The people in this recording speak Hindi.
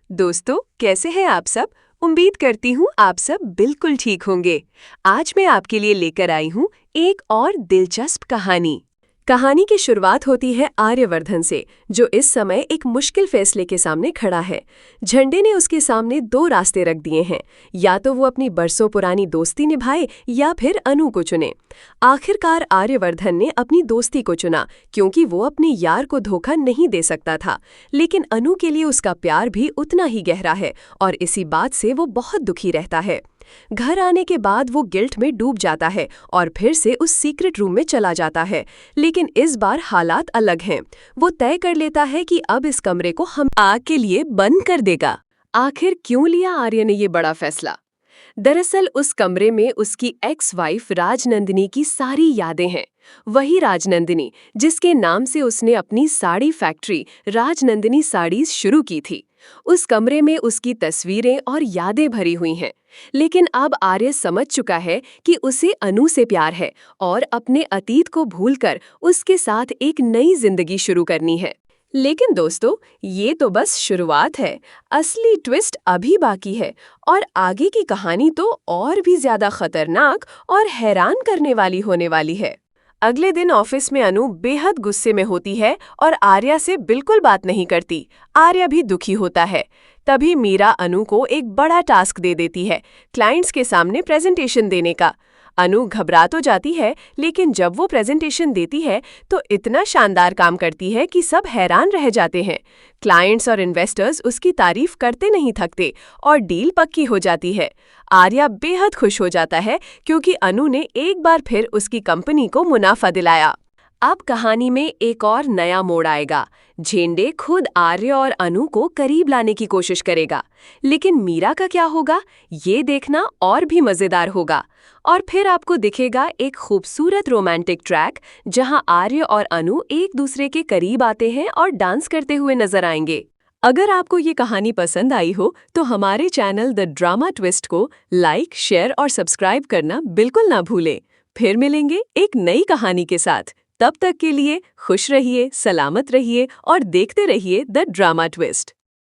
दोस्तों, कैसे हैं आप सब? उम्मीद करती हूँ आप सब बिल्कुल ठीक होंगे। आज मैं आपके लिए लेकर आई हूँ एक और दिलचस्प कहानी। कहानी की शुरुआत होती है आर्यवर्धन से, जो इस समय एक मुश्किल फैसले के सामने खड़ा है। झंडे ने उसके सामने दो रास्ते रख दिए हैं, या तो वो अपनी बरसों पुरानी दोस्ती निभाए या फिर अनु को चुने। आखिरकार आर्यवर्धन ने अपनी दोस्ती को चुना, क्योंकि वो अपने यार को धोखा नहीं दे सकता था। लेकिन अनु के लिए उसका प्यार भी उतना ही गहरा है और इसी बात से वो बहुत दुखी रहता है। घर आने के बाद वो गिल्ट में डूब जाता है और फिर से उस सीक्रेट रूम में चला जाता है। लेकिन इस बार हालात अलग हैं। वो तय कर लेता है कि अब इस कमरे को हम आग के लिए बंद कर देगा। आखिर क्यों लिया आर्य ने ये बड़ा फैसला? दरअसल उस कमरे में उसकी एक्स वाइफ राजनंदिनी की सारी यादें हैं। वही राजनंदिनी जिसके नाम से उसने अपनी साड़ी फैक्ट्री राजनंदिनी साड़ीज शुरू की थी। उस कमरे में उसकी तस्वीरें और यादें भरी हुई हैं। लेकिन अब आर्य समझ चुका है कि उसे अनु से प्यार है और अपने अतीत को भूलकर उसके साथ एक नई जिंदगी शुरू करनी है। लेकिन दोस्तों, ये तो बस शुरुआत है। असली ट्विस्ट अभी बाकी है और आगे की कहानी तो और भी ज्यादा खतरनाक और हैरान करने वाली होने वाली है। अगले दिन ऑफिस में अनु बेहद गुस्से में होती है और आर्या से बिल्कुल बात नहीं करती। आर्या भी दुखी होता है। तभी मीरा अनु को एक बड़ा टास्क दे देती है, क्लाइंट्स के सामने प्रेजेंटेशन देने का। अनु घबरा तो जाती है, लेकिन जब वो प्रेजेंटेशन देती है तो इतना शानदार काम करती है कि सब हैरान रह जाते हैं। क्लाइंट्स और इन्वेस्टर्स उसकी तारीफ करते नहीं थकते और डील पक्की हो जाती है। आर्या बेहद खुश हो जाता है, क्योंकि अनु ने एक बार फिर उसकी कंपनी को मुनाफा दिलाया। अब कहानी में एक और नया मोड़ आएगा। झेंडे खुद आर्य और अनु को करीब लाने की कोशिश करेगा। लेकिन मीरा का क्या होगा, ये देखना और भी मजेदार होगा। और फिर आपको दिखेगा एक खूबसूरत रोमांटिक ट्रैक, जहां आर्य और अनु एक दूसरे के करीब आते हैं और डांस करते हुए नजर आएंगे। अगर आपको ये कहानी पसंद आई हो तो हमारे चैनल द ड्रामा ट्विस्ट को लाइक, शेयर और सब्सक्राइब करना बिल्कुल ना भूलें। फिर मिलेंगे एक नई कहानी के साथ। तब तक के लिए खुश रहिए, सलामत रहिए और देखते रहिए द ड्रामा ट्विस्ट।